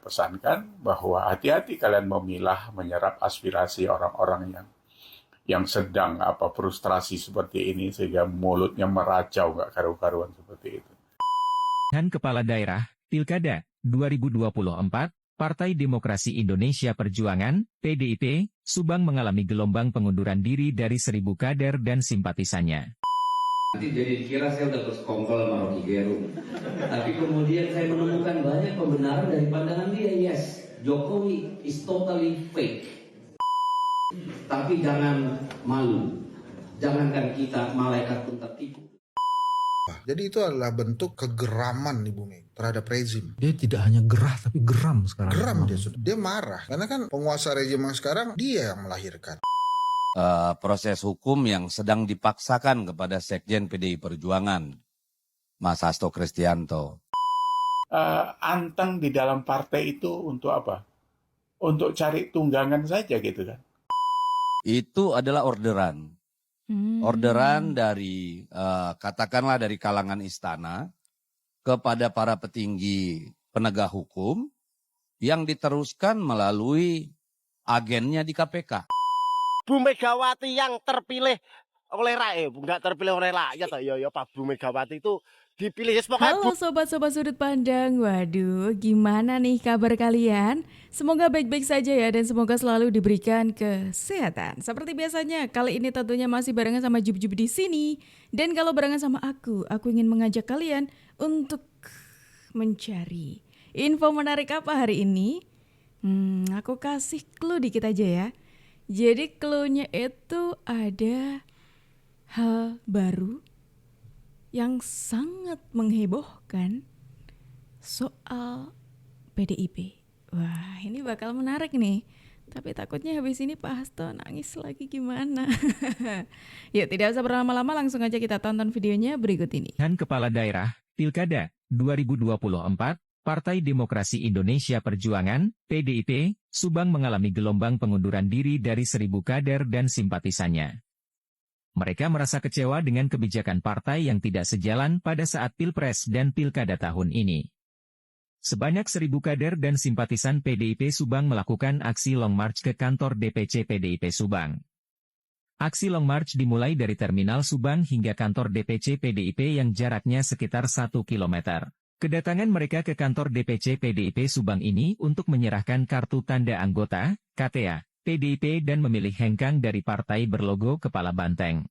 pesankan bahwa hati-hati kalian memilah, menyerap aspirasi orang-orang yang sedang frustrasi seperti ini sehingga mulutnya meracau nggak karu-karuan seperti itu. Dan Kepala Daerah, Pilkada 2024, Partai Demokrasi Indonesia Perjuangan, PDIP, Subang mengalami gelombang pengunduran diri dari 1.000 kader dan simpatisannya. Nanti jadi kira saya udah bersekongkol sama Rocky Gerung. Tapi kemudian saya menemukan banyak pembenaran dari pandangan dia. Yes, Jokowi is totally fake. Tapi jangan malu. Jangankan kita, malaikat pun tertipu. Jadi itu adalah bentuk kegeraman Ibu Mega terhadap rezim. Dia tidak hanya gerah tapi geram sekarang. Geram dia marah. Karena kan penguasa rezim yang sekarang dia yang melahirkan. Proses hukum yang sedang dipaksakan kepada Sekjen PDI Perjuangan, Mas Hasto Kristianto. Anteng di dalam partai itu untuk apa? Untuk cari tunggangan saja gitu kan. Itu adalah orderan. Orderan dari, katakanlah dari kalangan istana kepada para petinggi penegak hukum yang diteruskan melalui agennya di KPK. Bu Megawati yang terpilih oleh rakyat, nggak terpilih oleh rakyat. Ya Pak, Bu Megawati itu dipilih. Halo sobat-sobat sudut pandang, waduh gimana nih kabar kalian? Semoga baik-baik saja ya dan semoga selalu diberikan kesehatan. Seperti biasanya, kali ini tentunya masih barengan sama Jub-Jub di sini. Dan kalau barengan sama aku ingin mengajak kalian untuk mencari info menarik apa hari ini? Aku kasih clue dikit aja ya. Jadi clue-nya itu ada hal baru yang sangat menghebohkan soal PDIP. Wah, ini bakal menarik nih. Tapi takutnya habis ini Pak Hasto nangis lagi gimana. Yuk, tidak usah berlama-lama, langsung aja kita tonton videonya berikut ini. Dan Kepala Daerah, Pilkada 2024, Partai Demokrasi Indonesia Perjuangan, PDIP, Subang mengalami gelombang pengunduran diri dari 1.000 kader dan simpatisannya. Mereka merasa kecewa dengan kebijakan partai yang tidak sejalan pada saat Pilpres dan Pilkada tahun ini. Sebanyak 1.000 kader dan simpatisan PDIP Subang melakukan aksi Long March ke kantor DPC PDIP Subang. Aksi Long March dimulai dari Terminal Subang hingga kantor DPC PDIP yang jaraknya sekitar 1 km. Kedatangan mereka ke kantor DPC PDIP Subang ini untuk menyerahkan kartu tanda anggota, KTA, PDIP dan memilih hengkang dari partai berlogo kepala banteng.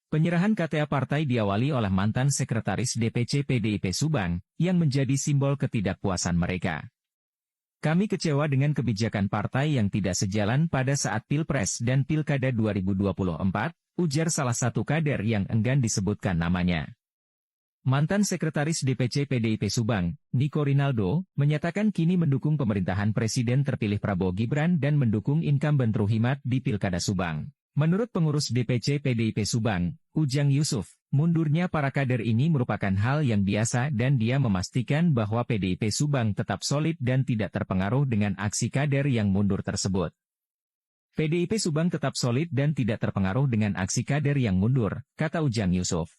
Penyerahan KTA partai diawali oleh mantan sekretaris DPC PDIP Subang, yang menjadi simbol ketidakpuasan mereka. Kami kecewa dengan kebijakan partai yang tidak sejalan pada saat Pilpres dan Pilkada 2024, ujar salah satu kader yang enggan disebutkan namanya. Mantan Sekretaris DPC PDIP Subang, Niko Rinaldo, menyatakan kini mendukung pemerintahan Presiden terpilih Prabowo Gibran dan mendukung incumbent Ruhimat di Pilkada Subang. Menurut pengurus DPC PDIP Subang, Ujang Yusuf, mundurnya para kader ini merupakan hal yang biasa dan dia memastikan bahwa PDIP Subang tetap solid dan tidak terpengaruh dengan aksi kader yang mundur tersebut. PDIP Subang tetap solid dan tidak terpengaruh dengan aksi kader yang mundur, kata Ujang Yusuf.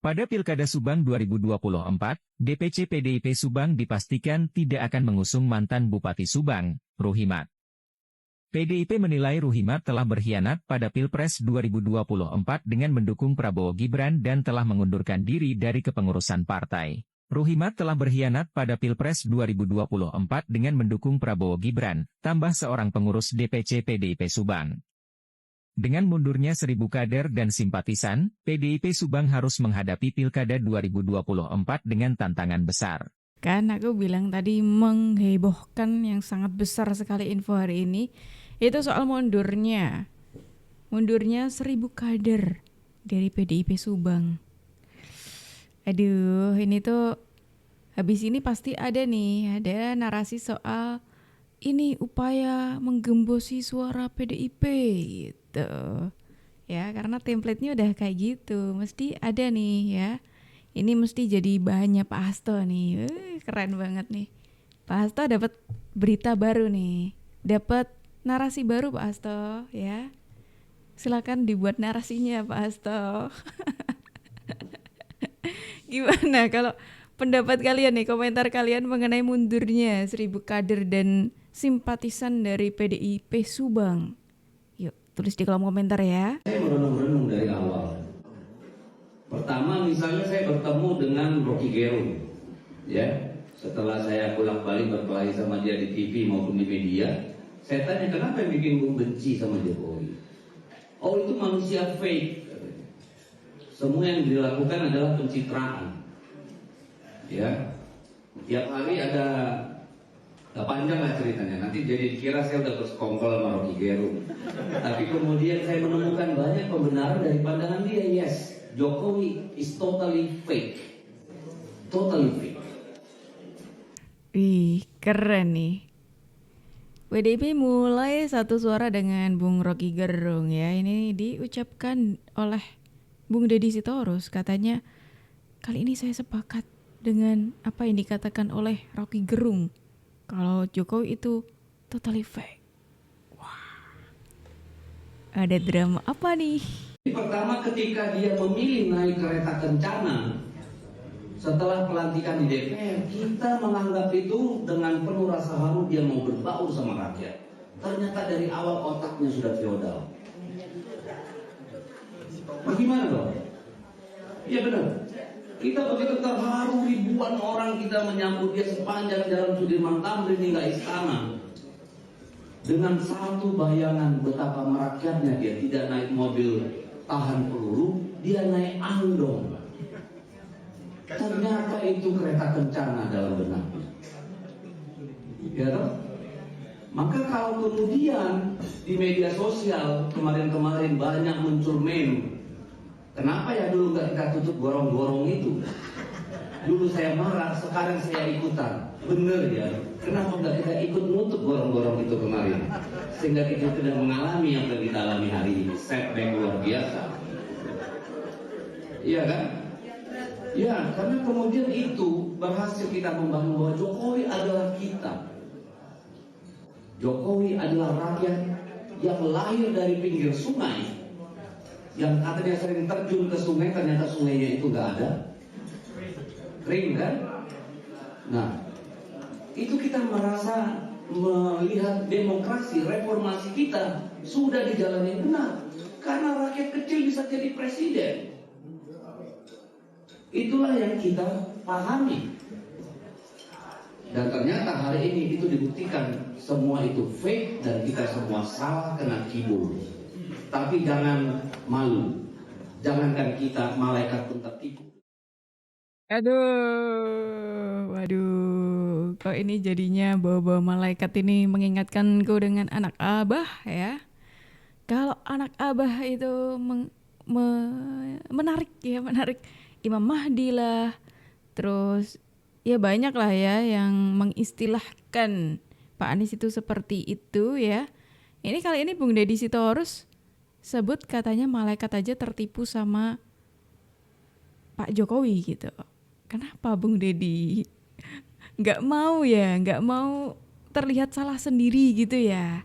Pada Pilkada Subang 2024, DPC PDIP Subang dipastikan tidak akan mengusung mantan Bupati Subang, Ruhimat. PDIP menilai Ruhimat telah berkhianat pada Pilpres 2024 dengan mendukung Prabowo Gibran dan telah mengundurkan diri dari kepengurusan partai. Ruhimat telah berkhianat pada Pilpres 2024 dengan mendukung Prabowo Gibran, tambah seorang pengurus DPC PDIP Subang. Dengan mundurnya 1.000 kader dan simpatisan, PDIP Subang harus menghadapi Pilkada 2024 dengan tantangan besar. Kan aku bilang tadi menghebohkan yang sangat besar sekali info hari ini. Itu soal mundurnya 1.000 kader dari PDIP Subang. Aduh, ini tuh habis ini pasti ada narasi soal ini upaya menggembosi suara PDIP gitu. Ya, karena template-nya udah kayak gitu. Mesti ada nih ya. Ini mesti jadi bahannya Pak Hasto nih. Keren banget nih. Pak Hasto dapat berita baru nih. Dapat narasi baru Pak Hasto ya. Silakan dibuat narasinya Pak Hasto. Gimana kalau pendapat kalian nih, komentar kalian mengenai mundurnya 1.000 kader dan simpatisan dari PDIP Subang. Yuk, tulis di kolom komentar ya. Saya merenung-renung dari awal. Pertama misalnya saya bertemu dengan Rocky Gerung, ya. Setelah saya bolak-balik berkelahi sama dia di TV maupun di media, saya tanya kenapa yang bikin gue benci sama Jokowi. Oh itu manusia fake. Semua yang dilakukan adalah pencitraan. Ya, tiap hari ada, gak panjang lah ceritanya. Nanti jadi kira saya udah bersekongkol sama Rocky Gerung. Tapi kemudian saya menemukan banyak pembenaran dari pandangan dia. Yes, Jokowi is totally fake. Totally fake. Wih, keren nih. PDIP mulai satu suara dengan Bung Rocky Gerung ya. Ini diucapkan oleh Bung Deddy Sitorus. Katanya, kali ini saya sepakat dengan apa yang dikatakan oleh Rocky Gerung. Kalau Jokowi itu totally fake. Wah, ada drama apa nih? Pertama ketika dia memilih naik kereta kencana setelah pelantikan di DPR, kita menganggap itu dengan penuh rasa haru dia mau berbaur sama rakyat. Ternyata dari awal otaknya sudah feodal. Bagaimana dong? Iya benar. Kita begitu terharu, ribuan orang kita menyambut dia sepanjang jalan Sudirman Tamrin hingga istana. Dengan satu bayangan betapa merakyatnya, dia tidak naik mobil tahan peluru, dia naik andong. Ternyata itu kereta kencana dalam benak. Ya toh? Maka kalau kemudian di media sosial kemarin-kemarin banyak muncul meme, kenapa ya dulu nggak kita tutup gorong-gorong itu? Dulu saya marah, sekarang saya ikutan. Bener ya, kenapa nggak kita ikut nutup gorong-gorong itu kemarin? Sehingga kita tidak mengalami yang kita alami hari ini. Setback luar biasa. Iya kan? Ya, karena kemudian itu berhasil kita membangun bahwa Jokowi adalah kita. Jokowi adalah rakyat yang lahir dari pinggir sungai, yang katanya sering terjun ke sungai, ternyata sungainya itu nggak ada, kering kan? Nah, itu kita merasa melihat demokrasi, reformasi kita sudah dijalani benar, karena rakyat kecil bisa jadi presiden. Itulah yang kita pahami. Dan ternyata hari ini itu dibuktikan semua itu fake dan kita semua salah kena kibul. Tapi jangan malu. Jangankan kita, malaikat pun tertipu. Waduh, kok ini jadinya bawa-bawa malaikat ini mengingatkanku dengan anak abah ya. Kalau anak abah itu menarik ya, menarik. Imam Mahdi lah, terus ya banyak lah ya yang mengistilahkan Pak Anies itu seperti itu ya. Ini kali ini Bung Deddy Sitorus sebut katanya malaikat aja tertipu sama Pak Jokowi gitu. Kenapa Bung Deddy? Nggak mau terlihat salah sendiri gitu ya.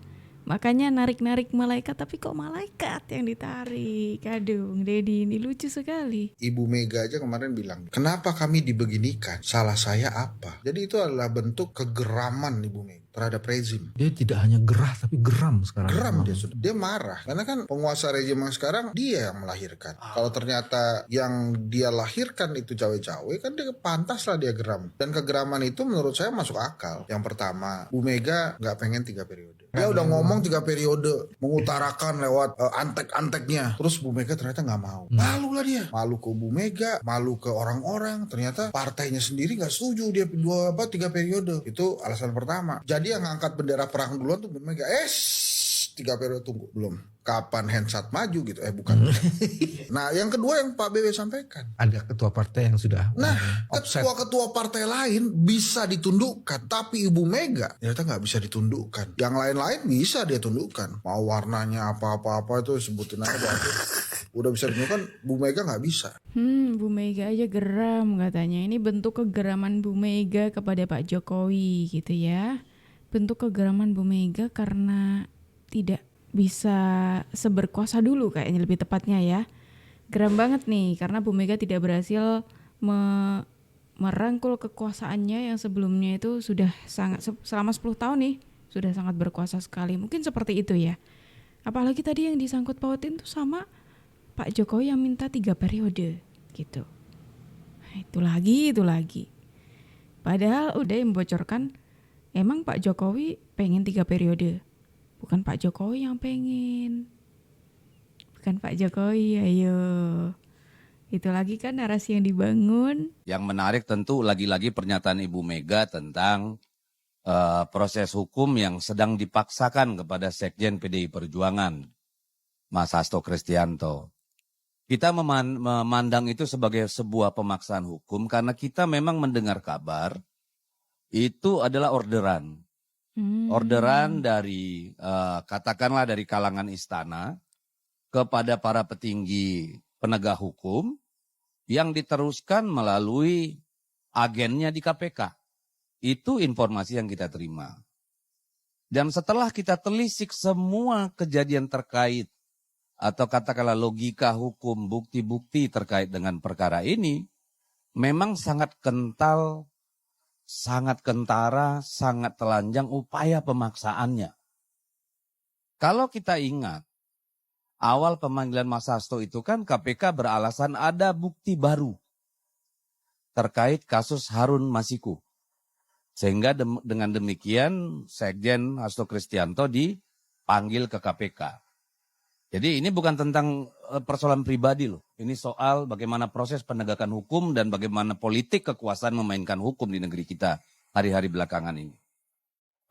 Makanya narik-narik malaikat, tapi kok malaikat yang ditarik? Aduh, Bung Deddy ini lucu sekali. Ibu Mega aja kemarin bilang, kenapa kami dibeginikan? Salah saya apa? Jadi itu adalah bentuk kegeraman Ibu Mega terhadap rezim. Dia tidak hanya gerah tapi geram sekarang. Geram dia sudah. Dia marah. Karena kan penguasa rezim yang sekarang dia yang melahirkan. Kalau ternyata yang dia lahirkan itu cawe-cawe, kan dia pantas lah dia geram. Dan kegeraman itu menurut saya masuk akal. Yang pertama, Bu Mega nggak pengen 3 periode. Dia udah ngomong 3 periode, mengutarakan lewat antek-anteknya. Terus Bu Mega ternyata nggak mau. Malu lah dia. Malu ke Bu Mega, malu ke orang-orang. Ternyata partainya sendiri nggak setuju dia 3 periode. Itu alasan pertama. Jadi yang ngangkat bendera perang duluan tuh Bu Mega. 3 periode tunggu. Belum. Kapan Hensat maju gitu. Bukan. Nah yang kedua yang Pak BW sampaikan. Ada ketua partai yang sudah offset. Ketua partai lain bisa ditundukkan. Tapi Ibu Mega ternyata nggak bisa ditundukkan. Yang lain-lain bisa dia tundukkan. Mau warnanya apa-apa itu sebutin aja. Udah bisa ditundukkan. Bu Mega nggak bisa. Bu Mega aja geram katanya. Ini bentuk kegeraman Bu Mega kepada Pak Jokowi gitu ya. Bentuk kegeraman Bu Mega karena tidak bisa seberkuasa dulu kayaknya lebih tepatnya ya. Geram banget nih karena Bu Mega tidak berhasil merangkul kekuasaannya yang sebelumnya itu sudah sangat selama 10 tahun nih sudah sangat berkuasa sekali. Mungkin seperti itu ya. Apalagi tadi yang disangkut pautin tuh sama Pak Jokowi yang minta 3 periode gitu. Itu lagi. Padahal udah membocorkan emang Pak Jokowi pengen 3 periode. Bukan Pak Jokowi yang pengen. Bukan Pak Jokowi, ayo. Itu lagi kan narasi yang dibangun. Yang menarik tentu lagi-lagi pernyataan Ibu Mega tentang proses hukum yang sedang dipaksakan kepada Sekjen PDI Perjuangan, Mas Hasto Kristianto. Kita memandang itu sebagai sebuah pemaksaan hukum karena kita memang mendengar kabar itu adalah orderan. Orderan dari katakanlah dari kalangan istana kepada para petinggi penegak hukum yang diteruskan melalui agennya di KPK. Itu informasi yang kita terima. Dan setelah kita telisik semua kejadian terkait atau katakanlah logika hukum, bukti-bukti terkait dengan perkara ini, memang sangat kental, sangat kentara, sangat telanjang upaya pemaksaannya. Kalau kita ingat, awal pemanggilan Mas Hasto itu kan KPK beralasan ada bukti baru terkait kasus Harun Masiku. Sehingga dengan demikian Sekjen Hasto Kristianto dipanggil ke KPK. Jadi ini bukan tentang persoalan pribadi loh. Ini soal bagaimana proses penegakan hukum dan bagaimana politik kekuasaan memainkan hukum di negeri kita hari-hari belakangan ini.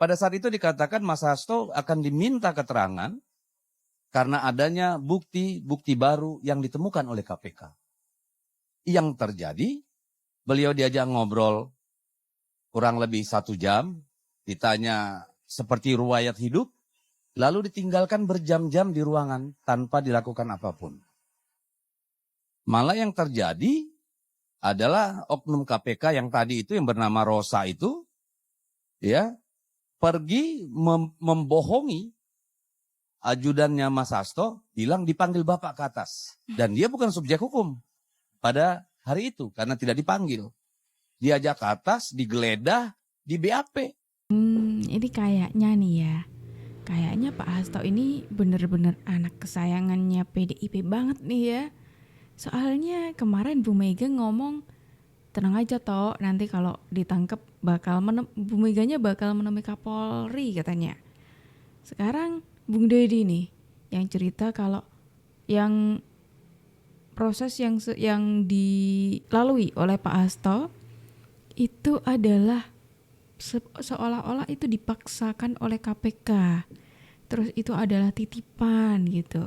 Pada saat itu dikatakan Mas Hasto akan diminta keterangan karena adanya bukti-bukti baru yang ditemukan oleh KPK. Yang terjadi, beliau diajak ngobrol kurang lebih 1 jam, ditanya seperti riwayat hidup, lalu ditinggalkan berjam-jam di ruangan tanpa dilakukan apapun. Malah yang terjadi adalah oknum KPK yang tadi itu yang bernama Rosa itu, ya, pergi membohongi ajudannya Mas Hasto, bilang dipanggil Bapak ke atas. Dan dia bukan subjek hukum pada hari itu karena tidak dipanggil. Diajak ke atas, digeledah, di BAP. Ini kayaknya nih ya. Kayaknya Pak Hasto ini bener-bener anak kesayangannya PDIP banget nih ya. Soalnya kemarin Bu Mega ngomong, tenang aja toh, nanti kalau ditangkap Bu Meganya bakal menemui Kapolri katanya. Sekarang Bung Deddy nih yang cerita kalau yang proses yang dilalui oleh Pak Hasto itu adalah seolah-olah itu dipaksakan oleh KPK. Terus itu adalah titipan gitu.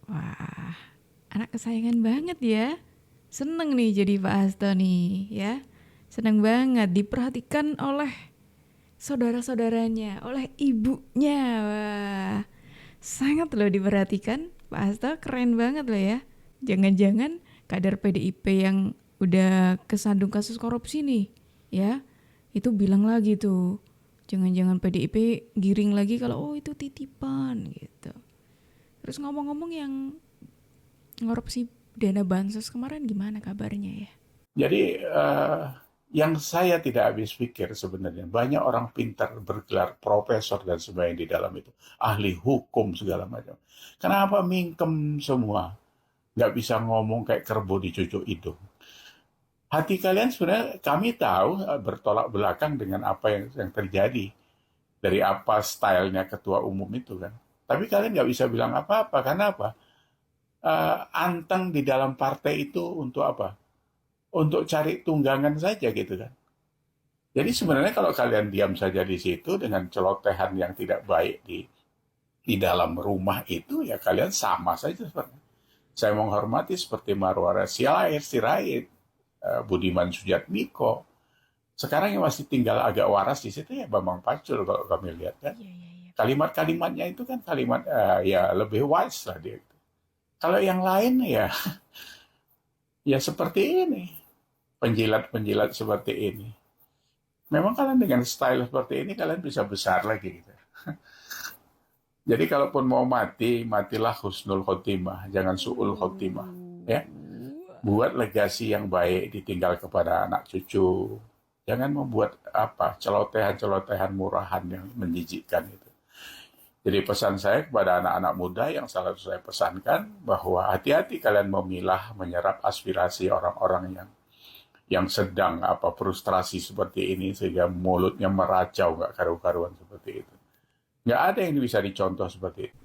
Wah, anak kesayangan banget ya. Seneng nih jadi Pak Hasto nih ya. Seneng banget diperhatikan oleh saudara-saudaranya, oleh ibunya. Wah, sangat loh diperhatikan. Pak Hasto keren banget loh ya. Jangan-jangan kader PDIP yang udah kesandung kasus korupsi nih ya, itu bilang lagi tuh, jangan-jangan PDIP giring lagi kalau itu titipan gitu. Terus ngomong-ngomong yang ngorupsi dana bansos kemarin gimana kabarnya ya? Jadi yang saya tidak habis pikir sebenarnya, banyak orang pintar bergelar profesor dan sebagainya di dalam itu, ahli hukum segala macam. Kenapa mingkem semua? Nggak bisa ngomong kayak kerbau di cucuk hidung. Hati kalian sebenarnya kami tahu bertolak belakang dengan apa yang terjadi. Dari apa stylenya ketua umum itu kan. Tapi kalian nggak bisa bilang apa-apa. Karena apa? Anteng di dalam partai itu untuk apa? Untuk cari tunggangan saja gitu kan. Jadi sebenarnya kalau kalian diam saja di situ dengan celotehan yang tidak baik di dalam rumah itu, ya kalian sama saja sebenarnya. Saya menghormati seperti Marwara Sirait, Budiman Sujatmiko. Sekarang yang masih tinggal agak waras di situ ya Bambang Pacul kalau kami lihat kan. Kalimat-kalimatnya itu kan kalimat ya lebih wise lah dia. Kalau yang lain ya ya seperti ini. Penjilat-penjilat seperti ini. Memang kalian dengan style seperti ini kalian bisa besar lagi gitu. Jadi kalaupun mau mati, matilah husnul khotimah, jangan su'ul khotimah, ya. buat legasi yang baik ditinggal kepada anak cucu. Jangan membuat celotehan-celotehan murahan yang menjijikkan itu. Jadi pesan saya kepada anak-anak muda yang selalu saya pesankan bahwa hati-hati kalian memilah, menyerap aspirasi orang-orang yang sedang frustrasi seperti ini sehingga mulutnya meracau nggak karu-karuan seperti itu. Nggak ada yang bisa dicontoh seperti itu.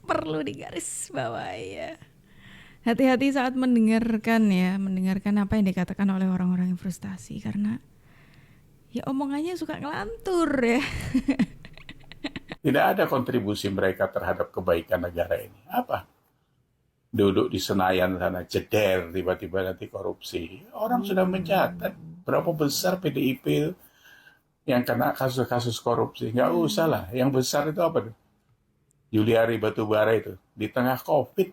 Perlu digaris bawahi ya. Hati-hati saat mendengarkan apa yang dikatakan oleh orang-orang yang frustasi karena ya omongannya suka ngelantur ya. Tidak ada kontribusi mereka terhadap kebaikan negara ini. Apa? Duduk di Senayan sana, jeder, tiba-tiba nanti korupsi. Orang sudah mencatat berapa besar PDIP yang kena kasus-kasus korupsi. Nggak usah lah. Yang besar itu apa tuh? Juliari Batubara itu. Di tengah COVID,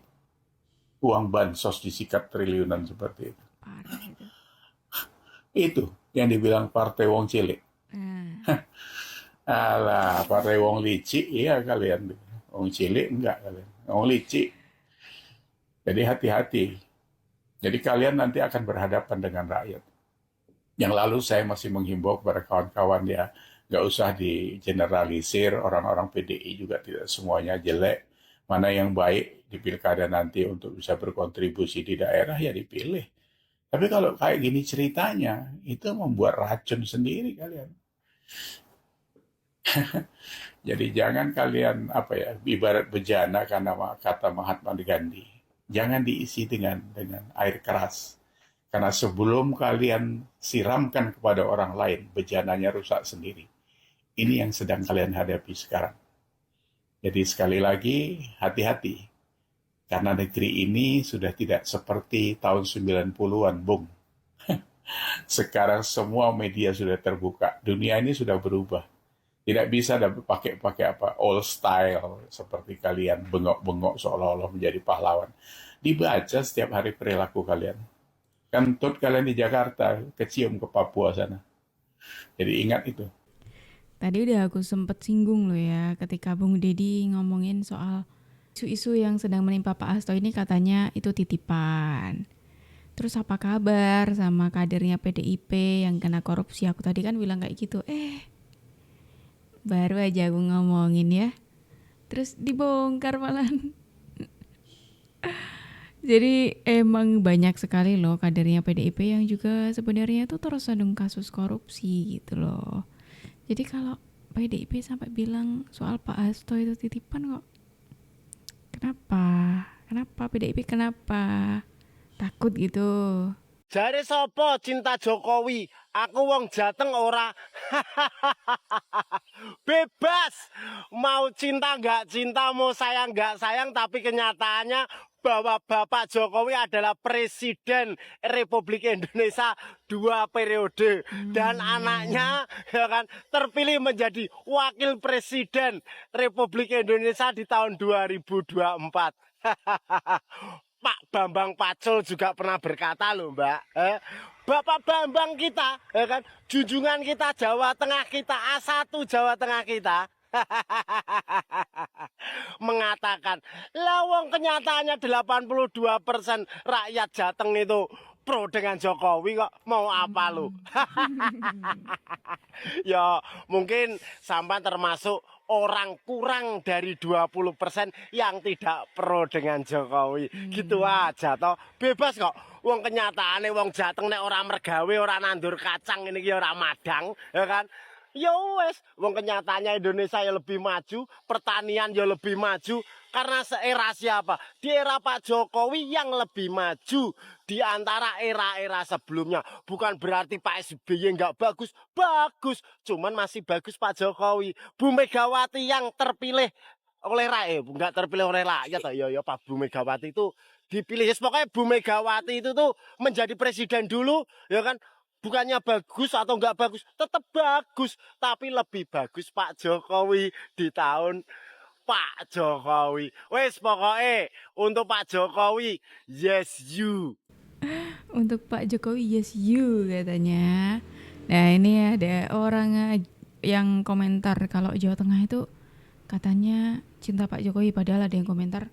uang bansos disikat triliunan seperti itu. Parah itu. Itu yang dibilang partai wong cilik. Alah, partai wong licik, iya kalian. Wong cilik enggak kalian. Wong licik. Jadi hati-hati. Jadi kalian nanti akan berhadapan dengan rakyat. Yang lalu saya masih menghimbau kepada kawan-kawan ya, nggak usah digeneralisir, orang-orang PDI juga tidak semuanya jelek. Mana yang baik di pilkada nanti untuk bisa berkontribusi di daerah ya dipilih. Tapi kalau kayak gini ceritanya, itu membuat racun sendiri kalian. Jadi jangan kalian ibarat bejana karena kata Mahatma Gandhi. Jangan diisi dengan air keras. Karena sebelum kalian siramkan kepada orang lain, bejananya rusak sendiri. Ini yang sedang kalian hadapi sekarang. Jadi sekali lagi, hati-hati. Karena negeri ini sudah tidak seperti tahun 90-an, Bung. Sekarang semua media sudah terbuka. Dunia ini sudah berubah. Tidak bisa pakai old style seperti kalian bengok-bengok seolah-olah menjadi pahlawan. Dibaca setiap hari perilaku kalian. Kentut kalian di Jakarta, kecium ke Papua sana. Jadi ingat itu. Tadi udah aku sempet singgung loh ya ketika Bung Deddy ngomongin soal isu-isu yang sedang menimpa Pak Hasto ini katanya itu titipan. Terus apa kabar sama kadernya PDIP yang kena korupsi? Aku tadi kan bilang kayak gitu. Baru aja aku ngomongin ya. Terus dibongkar malah. Jadi emang banyak sekali loh kadernya PDIP yang juga sebenarnya tuh tersandung kasus korupsi gitu loh. Jadi kalau PDIP sampai bilang soal Pak Hasto itu titipan kok. Kenapa PDIP kenapa? Takut gitu. Jare sopo cinta Jokowi? Aku wong Jateng ora. Bebas. Mau cinta nggak cinta, mau sayang nggak sayang, tapi kenyataannya bahwa Bapak Jokowi adalah Presiden Republik Indonesia 2 periode dan anaknya ya kan terpilih menjadi Wakil Presiden Republik Indonesia di tahun 2024. Pak Bambang Pacul juga pernah berkata loh Mbak, Bapak Bambang kita, ya kan, junjungan kita Jawa Tengah kita, A1 Jawa Tengah kita, mengatakan, lawang kenyataannya 82% rakyat Jateng itu pro dengan Jokowi kok, mau apa lu? Ya mungkin sampai termasuk orang kurang dari 20% yang tidak pro dengan Jokowi. Gitu aja toh. Bebas kok. Wong kenyataane wong Jateng nek ora mergawe, ora nandur kacang ini ki ora madang, ya kan? Ya wes, wong kenyataannya Indonesia ya lebih maju, pertanian ya lebih maju karena seera siapa? Di era Pak Jokowi yang lebih maju di antara era-era sebelumnya. Bukan berarti Pak SBY nggak bagus, bagus, cuman masih bagus Pak Jokowi. Bu Megawati yang terpilih oleh rakyat, nggak terpilih oleh rakyat, ya Pak Bu Megawati itu dipilih. Pokoknya Bu Megawati itu tuh menjadi presiden dulu, ya kan? Bukannya bagus atau enggak bagus, tetap bagus. Tapi lebih bagus Pak Jokowi di tahun Pak Jokowi. Wes pokoknya untuk Pak Jokowi, yes you. Untuk Pak Jokowi, yes you katanya. Nah ini ada orang yang komentar kalau Jawa Tengah itu katanya cinta Pak Jokowi. Padahal ada yang komentar,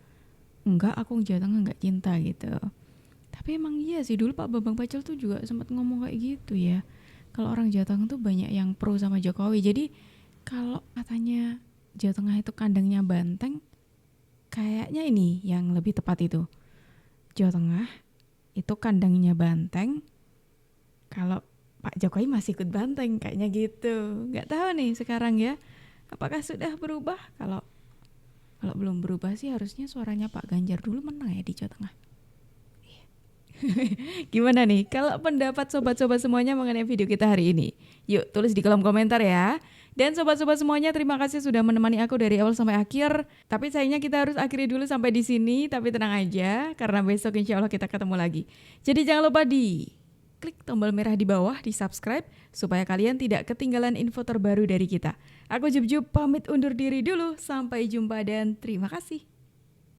enggak, aku Jawa Tengah enggak cinta gitu. Tapi emang iya sih, dulu Pak Bambang Pacul tuh juga sempat ngomong kayak gitu ya. Kalau orang Jawa Tengah tuh banyak yang pro sama Jokowi. Jadi kalau katanya Jawa Tengah itu kandangnya banteng, kayaknya ini yang lebih tepat itu. Jawa Tengah itu kandangnya banteng, kalau Pak Jokowi masih ikut banteng, kayaknya gitu. Nggak tahu nih sekarang ya, apakah sudah berubah? Kalau belum berubah sih harusnya suaranya Pak Ganjar dulu menang ya di Jawa Tengah. Gimana nih kalau pendapat sobat-sobat semuanya mengenai video kita hari ini? Yuk tulis di kolom komentar ya. Dan sobat-sobat semuanya, terima kasih sudah menemani aku dari awal sampai akhir. Tapi sayangnya kita harus akhiri dulu sampai di sini. Tapi tenang aja, karena besok insya Allah kita ketemu lagi. Jadi jangan lupa di klik tombol merah di bawah, di subscribe, supaya kalian tidak ketinggalan info terbaru dari kita. Aku Jub pamit undur diri dulu. Sampai jumpa dan terima kasih.